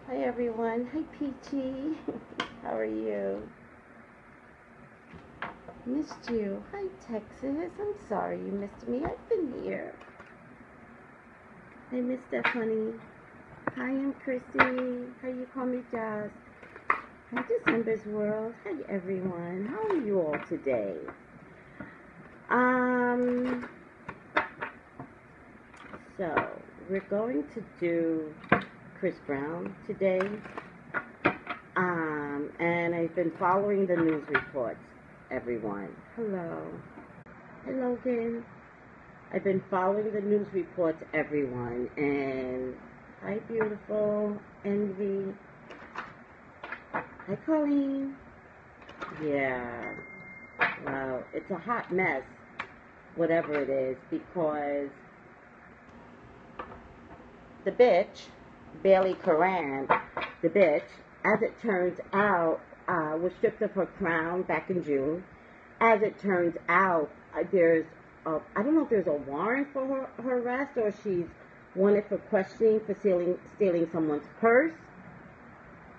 Hi everyone. Hi Peachy. How are you? Missed you. Hi Texas. I'm sorry you missed me. I've been here. Hi Miss Stephanie. Hi, I'm Chrissy. How you call me Jazz? Hi December's World. Hi everyone. How are you all today? Um so we're going to do Chris Brown today. And I've been following the news reports, everyone. Hello. Hi, Logan. I've been following the news reports, everyone. And hi, beautiful. Envy. Hi, Colleen. Yeah. Well, it's a hot mess, whatever it is, because the bitch, Bailey Curran, the bitch, as it turns out, was stripped of her crown back in June. As it turns out, I don't know if there's a warrant for her arrest or she's wanted for questioning for stealing someone's purse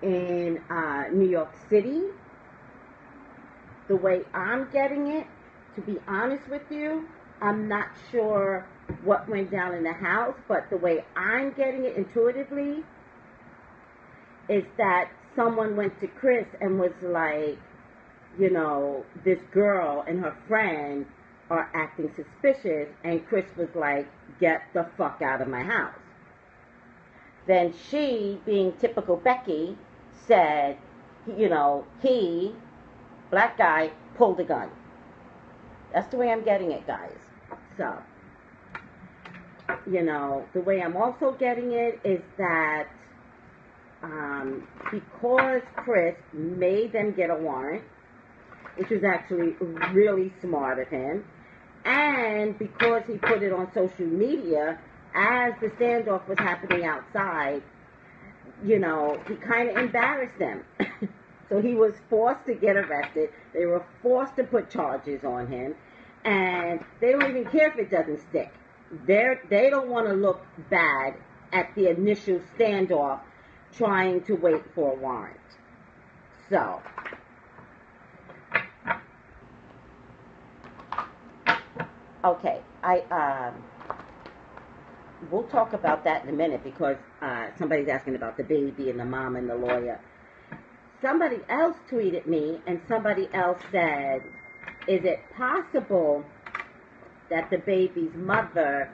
in New York City. The way I'm getting it, to be honest with you, I'm not sure what went down in the house, but the way I'm getting it intuitively is that someone went to Chris and was like, you know, this girl and her friend are acting suspicious, and Chris was like, get the fuck out of my house. Then she, being typical Becky, said, you know, he, black guy, pulled a gun. That's the way I'm getting it, guys. So, you know, the way I'm also getting it is that because Chris made them get a warrant, which was actually really smart of him, and because he put it on social media as the standoff was happening outside, you know, he kind of embarrassed them. So he was forced to get arrested. They were forced to put charges on him, and they don't even care if it doesn't stick. They don't want to look bad at the initial standoff trying to wait for a warrant. So, okay, we'll talk about that in a minute because somebody's asking about the baby and the mom and the lawyer. Somebody else tweeted me and somebody else said, is it possible that the baby's mother,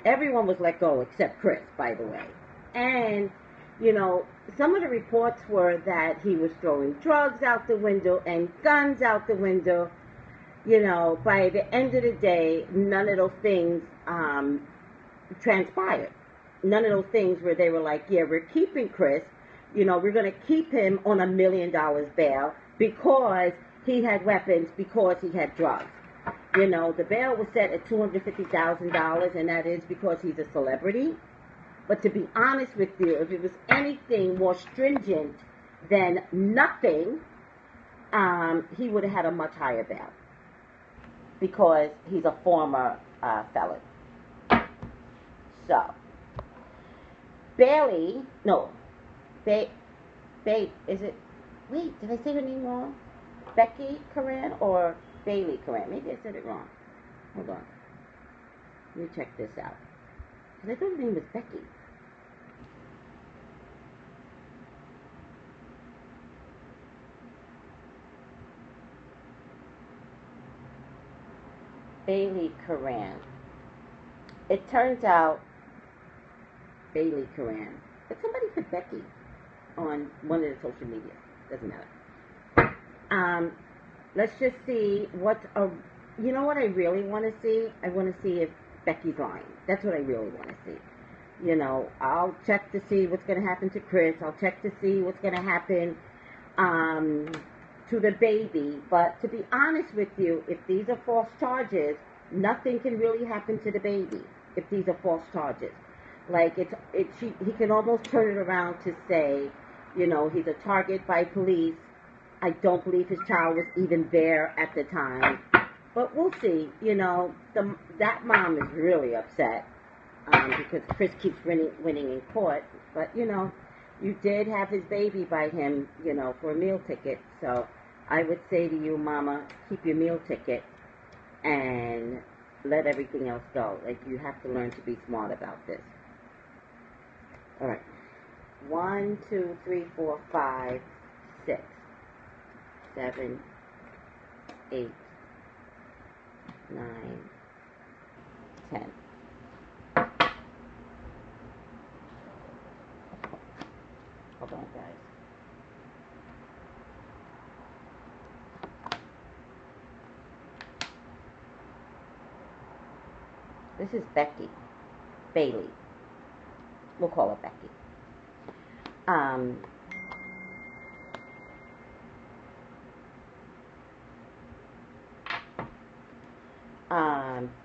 everyone was let go except Chris, by the way. And, you know, some of the reports were that he was throwing drugs out the window and guns out the window. You know, by the end of the day, none of those things transpired. None of those things where they were like, yeah, we're keeping Chris. You know, we're going to keep him on $1 million bail because he had weapons, because he had drugs. You know, the bail was set at $250,000, and that is because he's a celebrity. But to be honest with you, if it was anything more stringent than nothing, he would have had a much higher bail because he's a former felon. So, Bailey, no, is it, wait, did I say her name wrong? Becky Curran or Bailey Curran? Maybe I said it wrong. Hold on. Let me check this out. Because I thought her name was Becky. Bailey Curran. It turns out Bailey Curran. But somebody put Becky on one of the social media. Doesn't matter. Let's just see what's a. You know what I really want to see? I want to see if Becky's lying. That's what I really want to see. You know, I'll check to see what's going to happen to Chris. I'll check to see what's going to happen to the baby. But to be honest with you, if these are false charges, nothing can really happen to the baby if these are false charges. Like, he can almost turn it around to say, you know, he's a target by police. I don't believe his child was even there at the time. But we'll see. You know, that mom is really upset. because Chris keeps winning in court. But, you know, you did have his baby by him, you know, for a meal ticket. So I would say to you, Mama, keep your meal ticket and let everything else go. Like, you have to learn to be smart about this. All right. 1, 2, 3, 4, 5, 6, 7, 8, 9, 10. Hold on, guys. This is Becky Bailey. We'll call her Becky.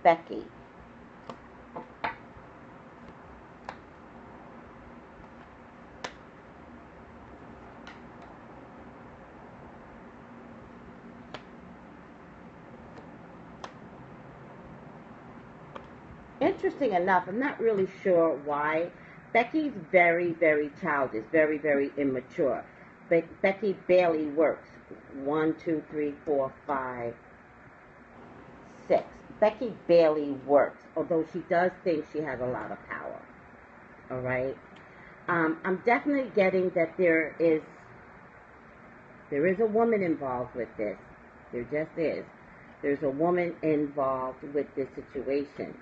Becky. Interesting enough, I'm not really sure why. Becky's very, very childish, very, very immature. But Becky barely works. 1, 2, 3, 4, 5, 6. Becky barely works, although she does think she has a lot of power. All right? I'm definitely getting that there is a woman involved with this. There just is. There's a woman involved with this situation.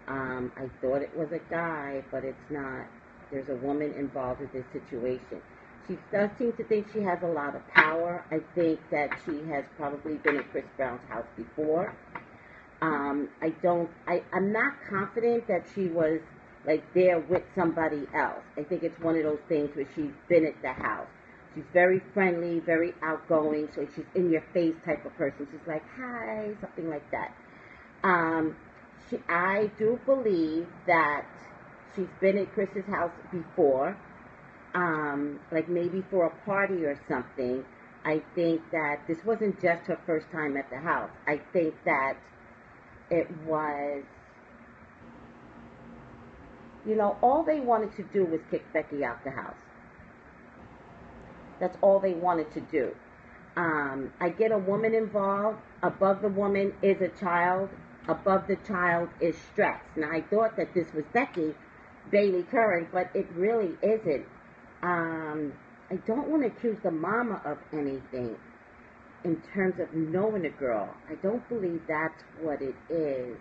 I thought it was a guy, but it's not. There's a woman involved with this situation. She does seem to think she has a lot of power. I think that she has probably been at Chris Brown's house before. I'm not confident that she was like there with somebody else. I think it's one of those things where she's been at the house. She's very friendly, very outgoing, so she's in your face type of person. She's like, hi, something like that. I do believe that she's been at Chris's house before, like maybe for a party or something. I think that this wasn't just her first time at the house. I think that it was, you know, all they wanted to do was kick Becky out the house. That's all they wanted to do. I get a woman involved. Above the woman is a child. Above the child is stress. Now, I thought that this was Becky Bailey Curran, but it really isn't. I don't want to accuse the mama of anything in terms of knowing a girl. I don't believe that's what it is.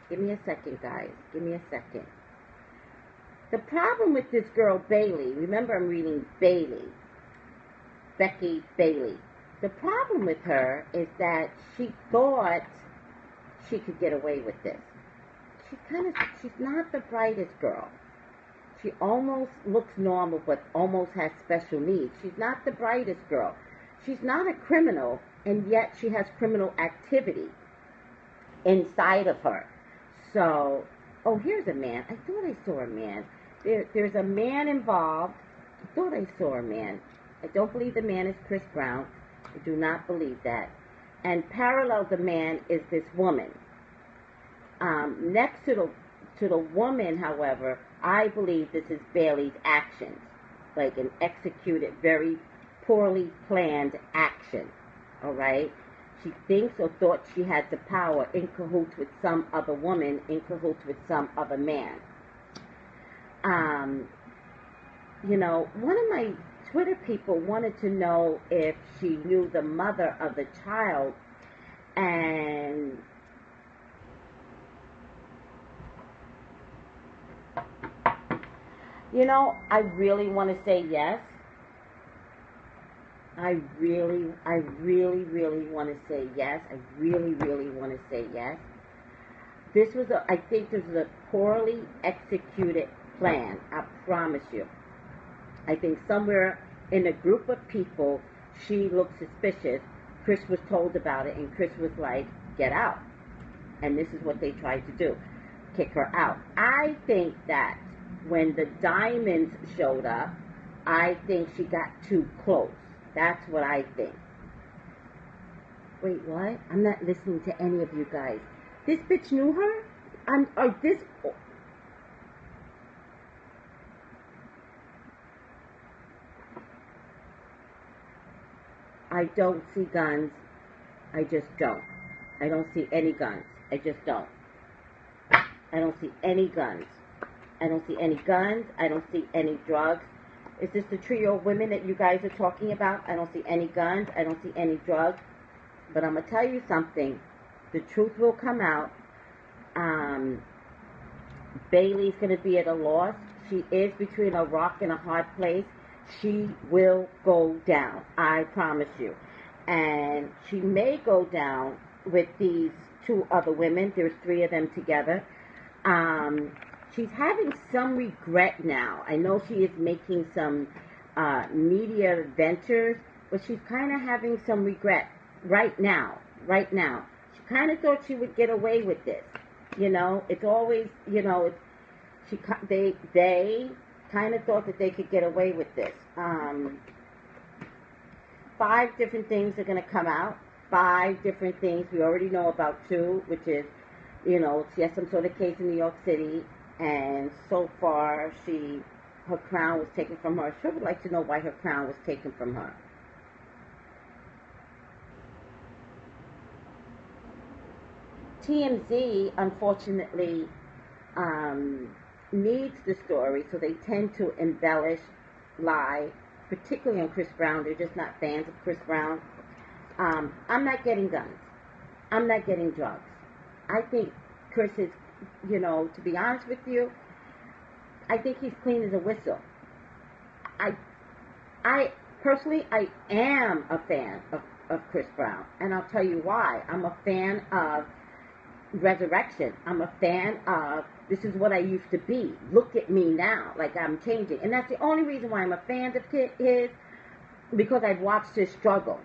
Give me a second, guys. Give me a second. The problem with this girl, Bailey, remember I'm reading Bailey, Becky Bailey. The problem with her is that she thought she could get away with this. She's not the brightest girl. She almost looks normal, but almost has special needs. She's not the brightest girl. She's not a criminal, and yet she has criminal activity inside of her. So, oh, here's a man. I thought I saw a man. There's a man involved. I thought I saw a man. I don't believe the man is Chris Brown. I do not believe that. And parallel the man is this woman. Next to the woman, however, I believe this is Bailey's actions, like an executed, very poorly planned action. All right? She thinks or thought she had the power in cahoots with some other woman, in cahoots with some other man. You know, one of my Twitter people wanted to know if she knew the mother of the child, and you know, I really want to say yes. I really want to say yes. I really want to say yes. I think this was a poorly executed plan. I promise you. I think somewhere in a group of people, she looked suspicious. Chris was told about it, and Chris was like, get out. And this is what they tried to do, kick her out. I think that when the diamonds showed up, I think she got too close. That's what I think. Wait, what? I'm not listening to any of you guys. This bitch knew her? I don't see guns. I just don't. I don't see any guns. I just don't. I don't see any guns. I don't see any guns. I don't see any drugs. Is this the trio of women that you guys are talking about? I don't see any guns. I don't see any drugs. But I'm going to tell you something. The truth will come out. Bailey's going to be at a loss. She is between a rock and a hard place. She will go down. I promise you. And she may go down with these two other women. There's 3 of them together. She's having some regret now. I know she is making some media ventures, but she's kind of having some regret right now. Right now. She kind of thought she would get away with this. You know, it's always, you know, they kind of thought that they could get away with this. 5 different things are going to come out. 5 different things. We already know about 2, which is, you know, she has some sort of case in New York City, and so far her crown was taken from her. I sure would like to know why her crown was taken from her. TMZ, unfortunately, needs the story, so they tend to embellish, lie, particularly on Chris Brown. They're just not fans of Chris Brown. I'm not getting guns. I'm not getting drugs. I think Chris is, you know, to be honest with you, I think he's clean as a whistle. I personally, I am a fan of Chris Brown, and I'll tell you why. I'm a fan of resurrection. I'm a fan of, this is what I used to be. Look at me now, like I'm changing. And that's the only reason why I'm a fan of his, because I've watched his struggle.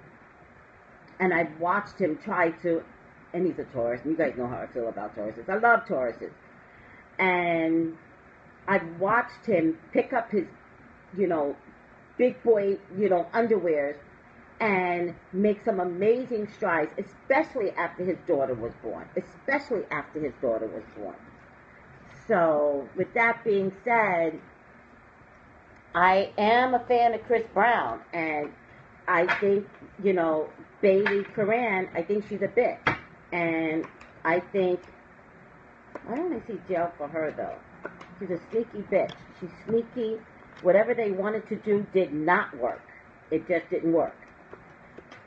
And I've watched him try to, and he's a Taurus, and you guys know how I feel about Tauruses. I love Tauruses. And I've watched him pick up his, you know, big boy, you know, underwears and make some amazing strides, especially after his daughter was born. Especially after his daughter was born. So, with that being said, I am a fan of Chris Brown, and I think, you know, Bailey Curran, I think she's a bitch. And I think, why don't I see jail for her, though? She's a sneaky bitch. She's sneaky. Whatever they wanted to do did not work. It just didn't work.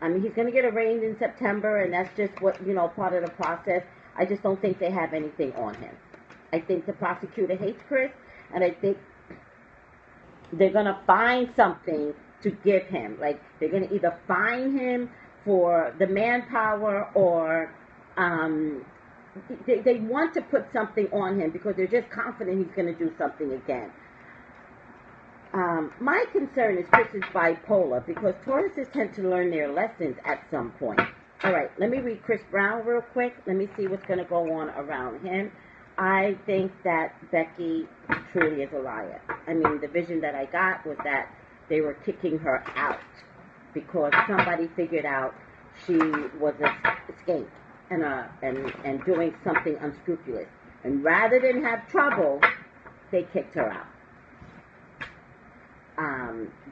I mean, he's going to get arraigned in September, and that's just what, you know, part of the process. I just don't think they have anything on him. I think the prosecutor hates Chris, and I think they're going to find something to give him. Like, they're going to either fine him for the manpower, or they want to put something on him because they're just confident he's going to do something again. My concern is Chris is bipolar, because Tauruses tend to learn their lessons at some point. All right, let me read Chris Brown real quick. Let me see what's going to go on around him. I think that Becky truly is a liar. I mean, the vision that I got was that they were kicking her out because somebody figured out she was a skink and doing something unscrupulous. And rather than have trouble, they kicked her out.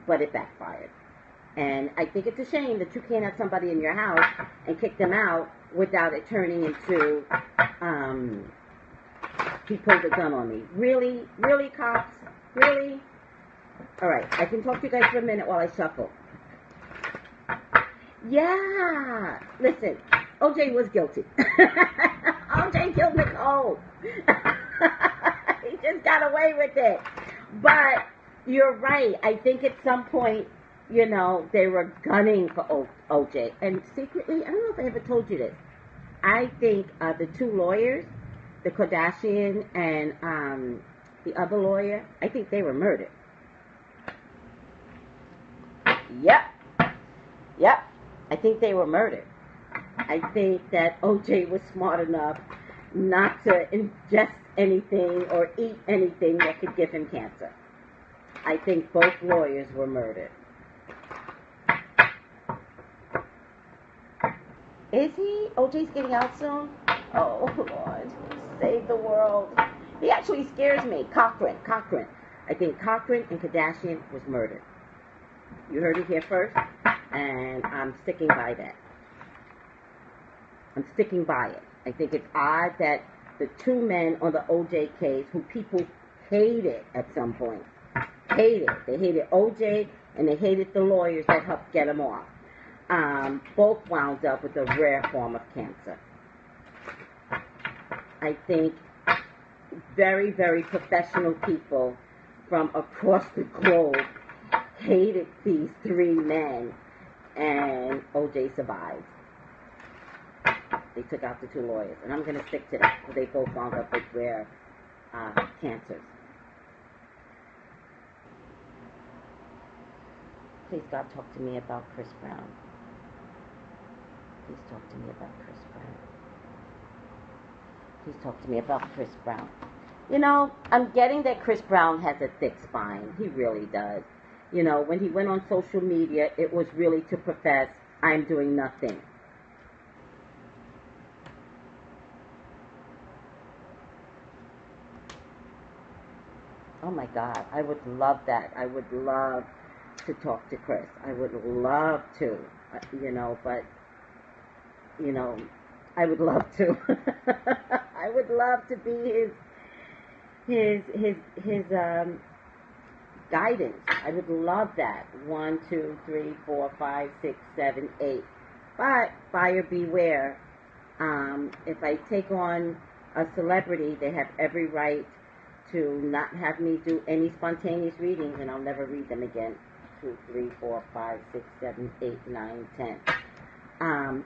But it backfired. And I think it's a shame that you can't have somebody in your house and kick them out without it turning into, he pulled a gun on me. Really? Really, cops? Really? All right, I can talk to you guys for a minute while I shuffle. Yeah. Listen, OJ was guilty. OJ killed Nicole. He just got away with it. But you're right. I think at some point, you know, they were gunning for OJ. And secretly, I don't know if I ever told you this, I think the 2 lawyers, the Kardashian and the other lawyer, I think they were murdered. Yep. I think they were murdered. I think that OJ was smart enough not to ingest anything or eat anything that could give him cancer. I think both lawyers were murdered. Is he? OJ's getting out soon? Oh, Lord. Save the world. He actually scares me. Cochran. I think Cochran and Kardashian was murdered. You heard it here first. and I'm sticking by that. I'm sticking by it. I think it's odd that the two men on the OJ case, who people hated at some point, hated. They hated OJ and they hated the lawyers that helped get him off. Both wound up with a rare form of cancer. I think very, very professional people from across the globe hated these three men, and OJ survived. They took out the two lawyers, and I'm going to stick to that because they both wound up with rare cancers. Please, God, talk to me about Chris Brown. Please talk to me about Chris Brown. Please talk to me about Chris Brown. You know, I'm getting that Chris Brown has a thick spine. He really does. You know, when he went on social media, it was really to profess, I'm doing nothing. Oh my God, I would love that. I would love to talk to Chris. I would love to, you know, but, you know, I would love to. I would love to be his guidance. I would love that. 1, 2, 3, 4, 5, 6, 7, 8. But buyer beware. If I take on a celebrity, they have every right to not have me do any spontaneous readings, and I'll never read them again. 2, 3, 4, 5, 6, 7, 8, 9, 10.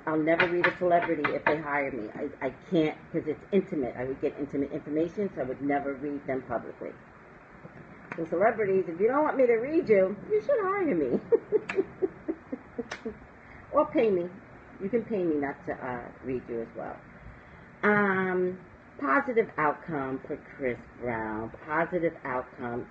I'll never read a celebrity if they hire me. I can't, because it's intimate. I would get intimate information, so I would never read them publicly. So celebrities, if you don't want me to read you, you should hire me. Or pay me. You can pay me not to read you as well. Positive outcome for Chris Brown. Positive outcome.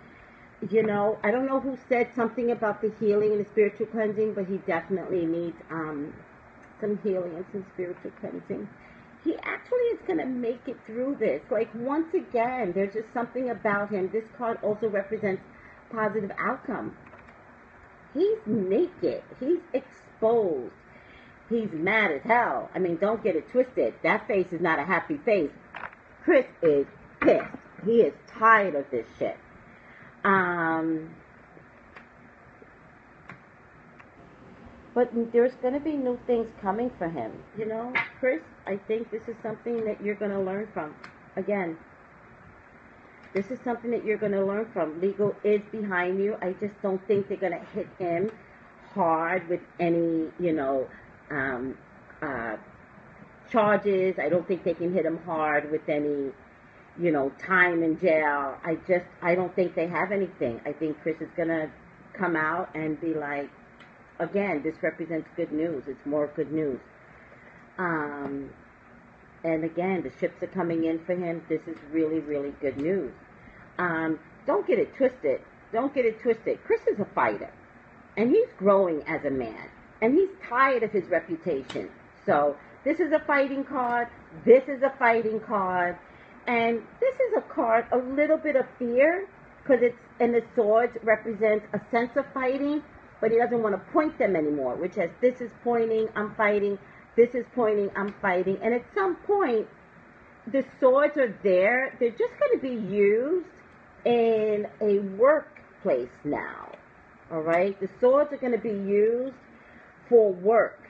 You know, I don't know who said something about the healing and the spiritual cleansing, but he definitely needs some healing and some spiritual cleansing. He actually is going to make it through this. Like, once again, there's just something about him. This card also represents positive outcome. He's naked. He's exposed. He's mad as hell. I mean, don't get it twisted. That face is not a happy face. Chris is pissed. He is tired of this shit. But there's going to be new things coming for him. You know, Chris, I think this is something that you're going to learn from. Again, this is something that you're going to learn from. Legal is behind you. I just don't think they're going to hit him hard with any, you know, charges. I don't think they can hit him hard with any, you know, time in jail. I don't think they have anything. I think Chris is going to come out and be like, again, this represents good news. It's more good news. And again, the ships are coming in for him. This is really, really good news. Don't get it twisted. Don't get it twisted. Chris is a fighter. And he's growing as a man. And he's tired of his reputation. So this is a fighting card. This is a fighting card. And this is a card, a little bit of fear. Because it's, and the swords represents a sense of fighting. But he doesn't want to point them anymore, which has this is pointing, I'm fighting, this is pointing, I'm fighting. And at some point, the swords are there. They're just going to be used in a workplace now. All right? The swords are going to be used for work.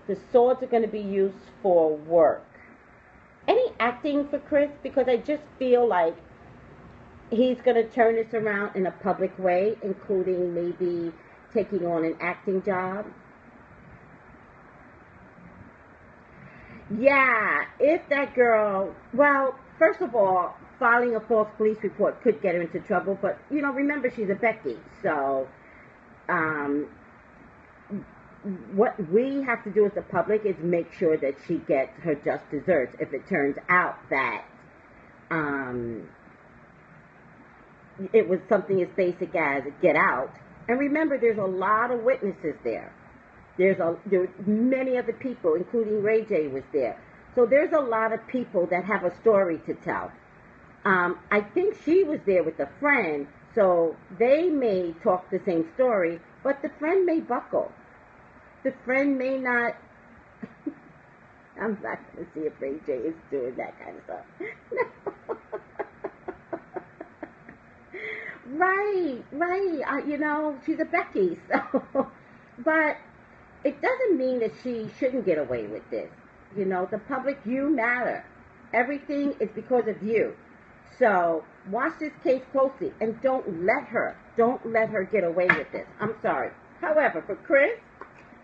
The swords are going to be used for work. Any acting for Chris? Because I just feel like he's going to turn this around in a public way, including maybe taking on an acting job. Yeah, if that girl, well, first of all, filing a false police report could get her into trouble, but, you know, remember, she's a Becky, so what we have to do as the public is make sure that she gets her just desserts if it turns out that it was something as basic as get out. And remember, there's a lot of witnesses there. There were many other people, including Ray J was there. So there's a lot of people that have a story to tell. I think she was there with a friend, so they may talk the same story, but the friend may buckle. The friend may not. I'm not going to see if Ray J is doing that kind of stuff. Right. You know, she's a Becky, so. But it doesn't mean that she shouldn't get away with this. You know, the public, you matter. Everything is because of you. So watch this case closely and don't let her get away with this. I'm sorry. However, for Chris,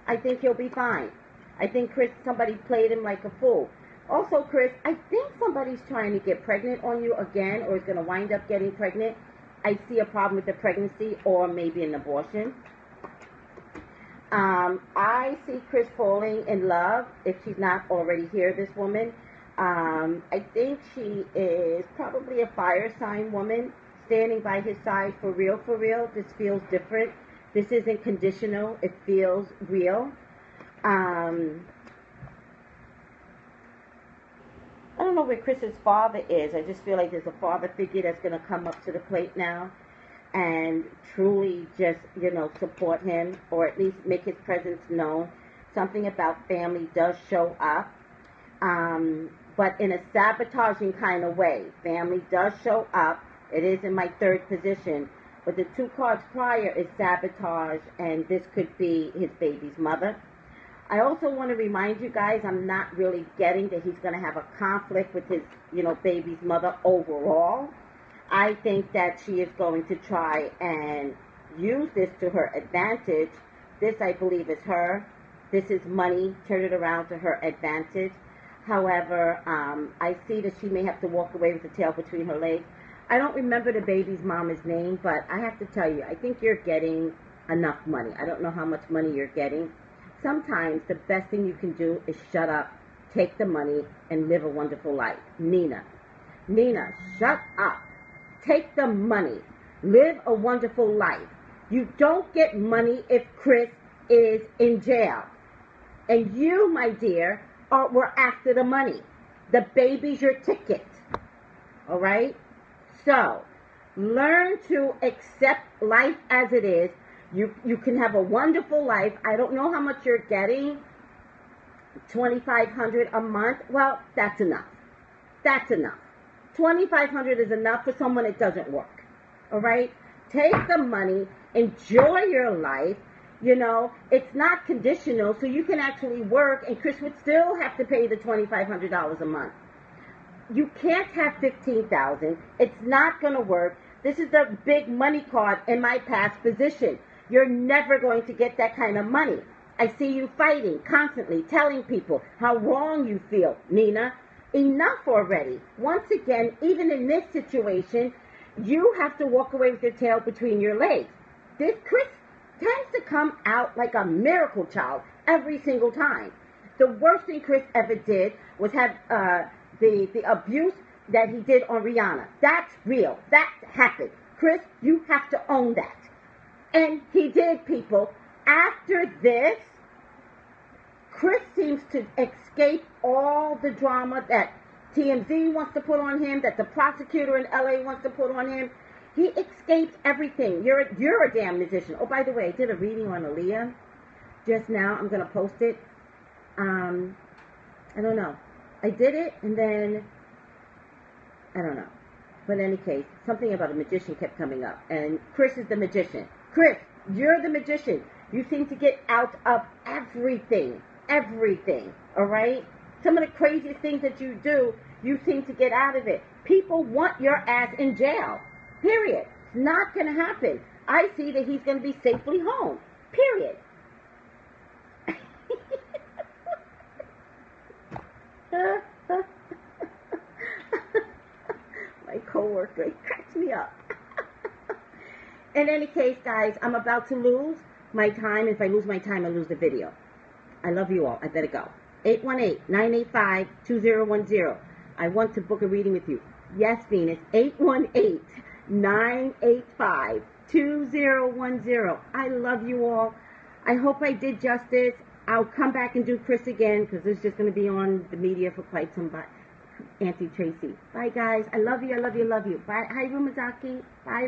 I think he'll be fine. I think somebody played him like a fool. Also, Chris, I think somebody's trying to get pregnant on you again, or is going to wind up getting pregnant. I see a problem with the pregnancy, or maybe an abortion. I see Chris falling in love, if she's not already here, this woman. I think she is probably a fire sign woman, standing by his side for real, for real. This feels different. This isn't conditional. It feels real. I don't know where Chris's father is. I just feel like there's a father figure that's going to come up to the plate now and truly just, you know, support him, or at least make his presence known. Something about family does show up, but in a sabotaging kind of way. Family does show up. It is in my third position, but the two cards prior is sabotage, and this could be his baby's mother. I also want to remind you guys, I'm not really getting that he's going to have a conflict with his, you know, baby's mother overall. I think that she is going to try and use this to her advantage. This, I believe, is her. This is money. Turn it around to her advantage. However, I see that she may have to walk away with the tail between her legs. I don't remember the baby's mama's name, but I have to tell you, I think you're getting enough money. I don't know how much money you're getting. Sometimes the best thing you can do is shut up, take the money, and live a wonderful life. Nina, shut up. Take the money. Live a wonderful life. You don't get money if Chris is in jail. And you, my dear, were after the money. The baby's your ticket. All right? So, learn to accept life as it is. You can have a wonderful life. I don't know how much you're getting. $2,500 a month. Well, that's enough. That's enough. $2,500 is enough for someone that doesn't work. All right? Take the money. Enjoy your life. You know, it's not conditional, so you can actually work, and Chris would still have to pay the $2,500 a month. You can't have $15,000. It's not going to work. This is the big money card in my past position. You're never going to get that kind of money. I see you fighting constantly, telling people how wrong you feel. Nina, enough already. Once again, even in this situation, you have to walk away with your tail between your legs. This Chris tends to come out like a miracle child every single time. The worst thing Chris ever did was have the abuse that he did on Rihanna. That's real. That happened. Chris, you have to own that. And he did, people. After this, Chris seems to escape all the drama that TMZ wants to put on him, that the prosecutor in LA wants to put on him. He escapes everything. You're a damn musician. Oh, by the way, I did a reading on Aaliyah just now. I'm going to post it. I don't know. I did it, and then, I don't know. But in any case, something about a magician kept coming up. And Chris is the magician. Chris, you're the magician. You seem to get out of everything. Everything. All right? Some of the craziest things that you do, you seem to get out of it. People want your ass in jail. Period. It's not going to happen. I see that he's going to be safely home. Period. My coworker, he cracks me up. In any case, guys, I'm about to lose my time. If I lose my time, I lose the video. I love you all. I better go. 818-985-2010. I want to book a reading with you. Yes, Venus. 818-985-2010. I love you all. I hope I did justice. I'll come back and do Chris again because it's just going to be on the media for quite some time. Auntie Tracy. Bye, guys. I love you. I love you. I love you. Bye. Hi, Rumazaki. Bye.